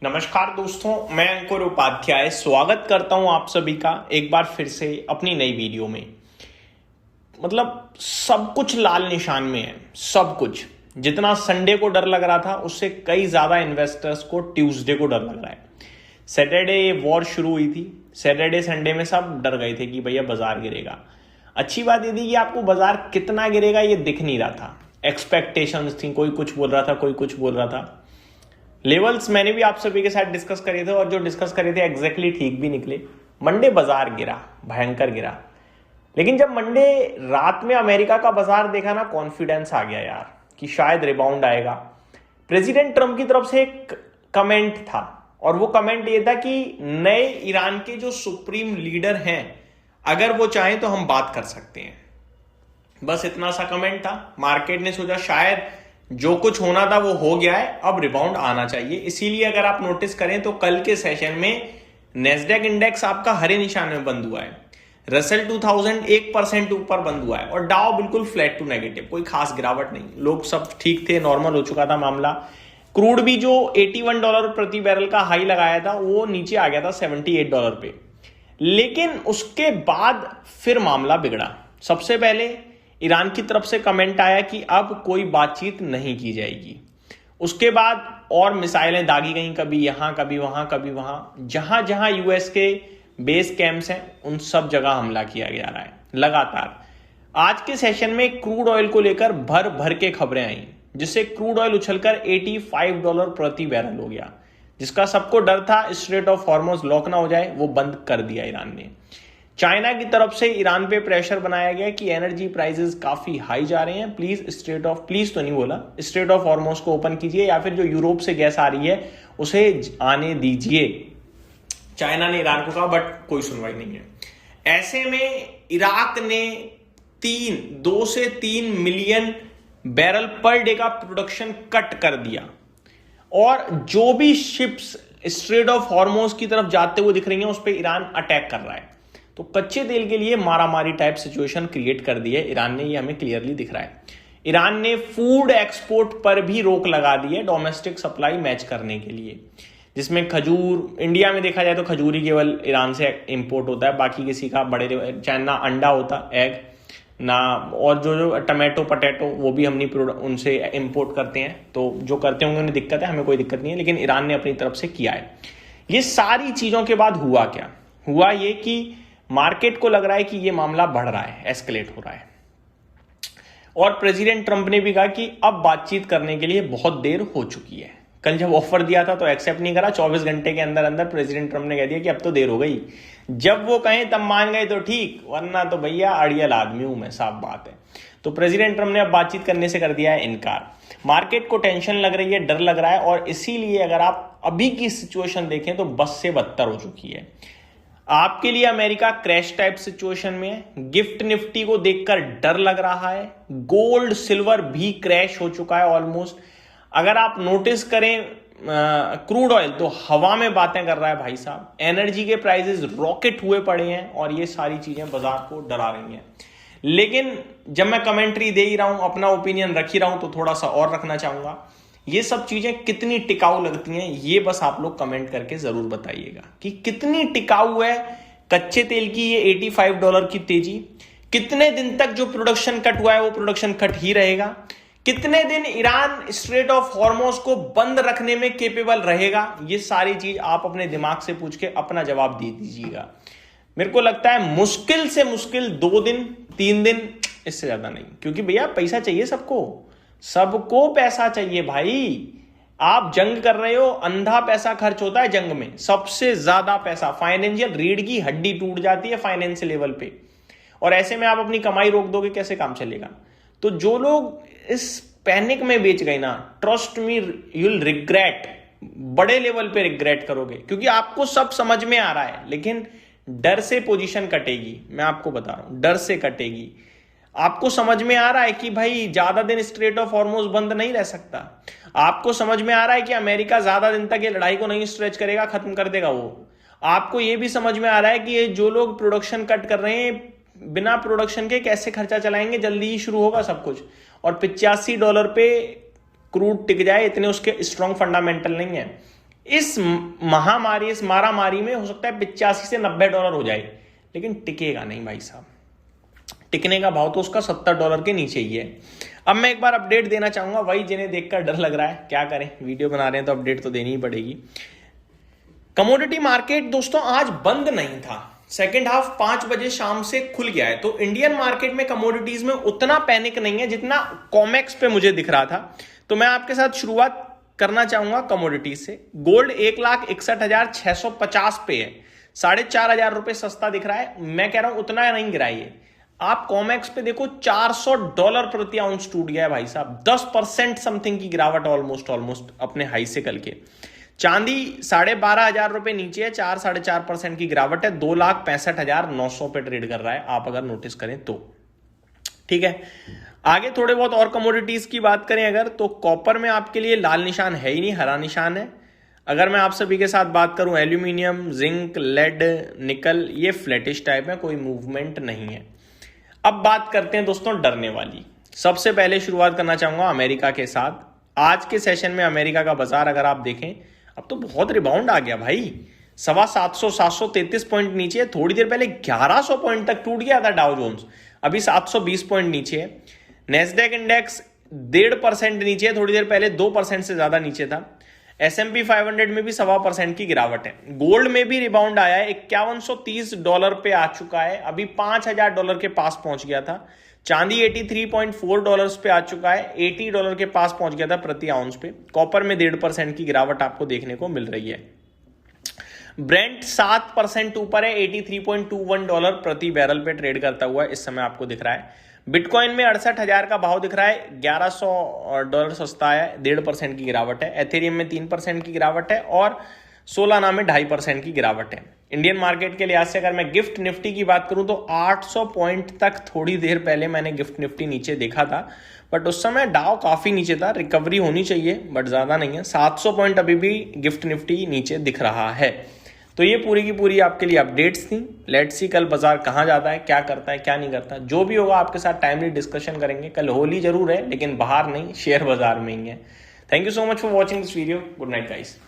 नमस्कार दोस्तों, मैं अंकुर उपाध्याय स्वागत करता हूं आप सभी का एक बार फिर से अपनी नई वीडियो में। मतलब सब कुछ लाल निशान में है, सब कुछ। जितना संडे को डर लग रहा था उससे कई ज्यादा इन्वेस्टर्स को ट्यूसडे को डर लग रहा है। सैटरडे वॉर शुरू हुई थी, सैटरडे संडे में सब डर गए थे कि भैया बाजार गिरेगा। अच्छी बात ये थी कि आपको बाजार कितना गिरेगा ये दिख नहीं रहा था। एक्सपेक्टेशंस थी, कोई कुछ बोल रहा था, कोई कुछ बोल रहा था। लेवल्स मैंने भी आप सभी के साथ डिस्कस करे थे और जो डिस्कस करे थे एग्जैक्टली ठीक भी निकले। मंडे बाजार गिरा, भयंकर गिरा। लेकिन जब मंडे रात में अमेरिका का बाजार देखा ना, कॉन्फिडेंस आ गया यार कि शायद रिबाउंड आएगा। प्रेसिडेंट ट्रंप की तरफ से एक कमेंट था और वो कमेंट ये था कि नए ईरान के जो सुप्रीम लीडर हैं, अगर वो चाहें तो हम बात कर सकते हैं। बस इतना सा कमेंट था। मार्केट ने सोचा शायद जो कुछ होना था वो हो गया है, अब रिबाउंड आना चाहिए। इसीलिए अगर आप नोटिस करें तो कल के सेशन में नेस्डेक इंडेक्स आपका हरे निशान में बंद हुआ है, रसेल 2000 1% ऊपर बंद हुआ है और डाउ बिल्कुल फ्लैट टू नेगेटिव, कोई खास गिरावट नहीं। लोग सब ठीक थे, नॉर्मल हो चुका था मामला। क्रूड भी जो $81 प्रति बैरल का हाई लगाया था वो नीचे आ गया था $78 पे। लेकिन उसके बाद फिर मामला बिगड़ा। सबसे पहले ईरान की तरफ से कमेंट आया कि अब कोई बातचीत नहीं की जाएगी। उसके बाद और मिसाइलें दागी गई, कभी यहां कभी वहां कभी वहां। जहां जहां यूएस के बेस कैंप्स हैं उन सब जगह हमला किया जा रहा है लगातार। आज के सेशन में क्रूड ऑयल को लेकर भर भर के खबरें आई, जिससे क्रूड ऑयल उछलकर $85 प्रति बैरल हो गया। जिसका सबको डर था स्ट्रेट ऑफ हॉर्मुज़ लॉक ना हो जाए, वो बंद कर दिया ईरान ने। चाइना की तरफ से ईरान पे प्रेशर बनाया गया कि एनर्जी प्राइसेस काफी हाई जा रहे हैं, प्लीज तो नहीं बोला, स्ट्रेट ऑफ हॉर्मुज़ को ओपन कीजिए या फिर जो यूरोप से गैस आ रही है उसे आने दीजिए। चाइना ने ईरान को कहा, बट कोई सुनवाई नहीं है। ऐसे में इराक ने 2 से 3 मिलियन बैरल पर डे का प्रोडक्शन कट कर दिया और जो भी शिप्स स्ट्रेट ऑफ हॉर्मुज़ की तरफ जाते हुए दिख रही हैं उस पर ईरान अटैक कर रहा है। तो कच्चे तेल के लिए मारामारी टाइप सिचुएशन क्रिएट कर दी है ईरान ने, ये हमें क्लियरली दिख रहा है। ईरान ने फूड एक्सपोर्ट पर भी रोक लगा दी है डोमेस्टिक सप्लाई मैच करने के लिए, जिसमें खजूर, इंडिया में देखा जाए तो खजूर ही केवल ईरान से इंपोर्ट होता है, बाकी किसी का बड़े चाहे ना अंडा होता, एग ना, और जो टमाटो पटेटो वो भी हम नहीं उनसे इंपोर्ट करते हैं। तो जो करते होंगे उन्हें दिक्कत है, हमें कोई दिक्कत नहीं है, लेकिन ईरान ने अपनी तरफ से किया है। ये सारी चीजों के बाद हुआ क्या? हुआ ये कि मार्केट को लग रहा है कि ये मामला बढ़ रहा है, एस्केलेट हो रहा है। और प्रेसिडेंट ट्रंप ने भी कहा कि अब बातचीत करने के लिए बहुत देर हो चुकी है। कल जब ऑफर दिया था तो एक्सेप्ट नहीं करा, 24 घंटे के अंदर अंदर प्रेसिडेंट ट्रंप ने कह दिया कि अब तो देर हो गई। जब वो कहें तब मान गए तो ठीक, वरना तो भैया अड़ियल आदमी हूं मैं, साफ बात है। तो प्रेसिडेंट ट्रंप ने अब बातचीत करने से कर दिया है इनकार। मार्केट को टेंशन लग रही है, डर लग रहा है, और इसीलिए अगर आप अभी की सिचुएशन देखें तो बस से बदतर हो चुकी है। आपके लिए अमेरिका क्रैश टाइप सिचुएशन में है। गिफ्ट निफ्टी को देखकर डर लग रहा है। गोल्ड सिल्वर भी क्रैश हो चुका है ऑलमोस्ट। अगर आप नोटिस करें क्रूड ऑयल तो हवा में बातें कर रहा है भाई साहब। एनर्जी के प्राइसेस रॉकेट हुए पड़े हैं और ये सारी चीजें बाजार को डरा रही हैं। लेकिन जब मैं कमेंट्री दे ही रहा हूं, अपना ओपिनियन रख ही रहा हूं, तो थोड़ा सा और रखना चाहूंगा। ये सब चीजें कितनी टिकाऊ लगती हैं ये बस आप लोग कमेंट करके जरूर बताइएगा कि कितनी टिकाऊ है कच्चे तेल की ये $85 की तेजी। कितने दिन तक जो प्रोडक्शन कट हुआ है वो प्रोडक्शन कट ही रहेगा। कितने दिन ईरान स्ट्रेट ऑफ हॉर्मुज़ को बंद रखने में केपेबल रहेगा। ये सारी चीज आप अपने दिमाग से पूछ के अपना जवाब दे दीजिएगा। मेरे को लगता है मुश्किल से मुश्किल 2 दिन 3 दिन, इससे ज्यादा नहीं, क्योंकि भैया पैसा चाहिए सबको, सबको पैसा चाहिए भाई। आप जंग कर रहे हो, अंधा पैसा खर्च होता है जंग में, सबसे ज्यादा पैसा। फाइनेंशियल रीढ़ की हड्डी टूट जाती है फाइनेंस लेवल पे, और ऐसे में आप अपनी कमाई रोक दोगे, कैसे काम चलेगा? तो जो लोग इस पैनिक में बेच गए ना, trust me you will regret, बड़े लेवल पे रिग्रेट करोगे, क्योंकि आपको सब समझ में आ रहा है, लेकिन डर से पोजीशन कटेगी। मैं आपको बता रहा हूं, डर से कटेगी। आपको समझ में आ रहा है कि भाई ज्यादा दिन स्ट्रेट ऑफ हॉर्मुज़ बंद नहीं रह सकता। आपको समझ में आ रहा है कि अमेरिका ज्यादा दिन तक ये लड़ाई को नहीं स्ट्रेच करेगा, खत्म कर देगा वो। आपको ये भी समझ में आ रहा है कि ये जो लोग प्रोडक्शन कट कर रहे हैं, बिना प्रोडक्शन के कैसे खर्चा चलाएंगे, जल्दी ही शुरू होगा सब कुछ। और $85 पे क्रूड टिक जाए, इतने उसके स्ट्रॉन्ग फंडामेंटल नहीं है। इस महामारी, इस मारामारी में हो सकता है 85 से $90 हो जाए, लेकिन टिकेगा नहीं भाई साहब। टिकने का भाव तो उसका $70 के नीचे ही है। अब मैं एक बार अपडेट देना चाहूंगा, वही जिन्हें देखकर डर लग रहा है, क्या करें, वीडियो बना रहे हैं तो अपडेट तो देनी ही पड़ेगी। कमोडिटी मार्केट दोस्तों आज बंद नहीं था, सेकेंड हाफ 5 बजे शाम से खुल गया है, तो इंडियन मार्केट में कमोडिटीज में उतना पैनिक नहीं है जितना कॉमेक्स पे मुझे दिख रहा था। तो मैं आपके साथ शुरुआत करना चाहूंगा कमोडिटीज से। गोल्ड 1,61,650 पे है, $4,500 सस्ता दिख रहा है। मैं कह रहा हूं उतना नहीं गिराइए। आप कॉमेक्स पे देखो $400 प्रति आउंस टूट गया है भाई साहब, 10% समथिंग की गिरावट ऑलमोस्ट अपने हाई से कल के। चांदी $12,500 नीचे है, 4-4.5% की गिरावट है, 2,65,900 पे ट्रेड कर रहा है, आप अगर नोटिस करें तो। ठीक है, आगे थोड़े बहुत और कमोडिटीज की बात करें अगर, तो कॉपर में आपके लिए लाल निशान है ही नहीं, हरा निशान है। अगर मैं आप सभी के साथ बात करूं एल्यूमिनियम, जिंक, लेड, निकल, ये फ्लैटिश टाइप है, कोई मूवमेंट नहीं है। अब बात करते हैं दोस्तों डरने वाली। सबसे पहले शुरुआत करना चाहूंगा अमेरिका के साथ। आज के सेशन में अमेरिका का बाजार अगर आप देखें, अब तो बहुत रिबाउंड आ गया भाई, 733 पॉइंट नीचे है। थोड़ी देर पहले 1100 पॉइंट तक टूट गया था डाउ जोन्स, अभी 720 पॉइंट नीचे है। नेस्डेक इंडेक्स 1.5% नीचे है, थोड़ी देर पहले 2% से ज्यादा नीचे था। S&P 500 में भी 1.25% की गिरावट है। गोल्ड में भी रिबाउंड आया है, $5130 पे आ चुका है, अभी $5,000 के पास पहुंच गया था। चांदी $83.4 पे आ चुका है, $80 के पास पहुंच गया था प्रति आउंस पे। कॉपर में 1.5% की गिरावट आपको देखने को मिल रही है। ब्रेंट 7% ऊपर है, $83.21 प्रति बैरल पे ट्रेड करता हुआ इस समय आपको दिख रहा है। बिटकॉइन में 68,000 का भाव दिख रहा है, $1,100 सस्ता है, 1.5% की गिरावट है। एथेरियम में 3% की गिरावट है और सोलाना में 2.5% की गिरावट है। इंडियन मार्केट के लिहाज से अगर मैं गिफ्ट निफ्टी की बात करूं तो 800 पॉइंट तक थोड़ी देर पहले मैंने गिफ्ट निफ्टी नीचे देखा था, बट उस समय डाउ काफी नीचे था, रिकवरी होनी चाहिए बट ज्यादा नहीं है। 700 पॉइंट अभी भी गिफ्ट निफ्टी नीचे दिख रहा है। तो ये पूरी की पूरी आपके लिए अपडेट्स थी। लेट्स सी कल बाजार कहाँ जाता है, क्या करता है, क्या नहीं करता। जो भी होगा आपके साथ टाइमली डिस्कशन करेंगे। कल होली जरूर है लेकिन बाहर नहीं, शेयर बाजार में ही है। Thank you so much for watching this video. Good night guys.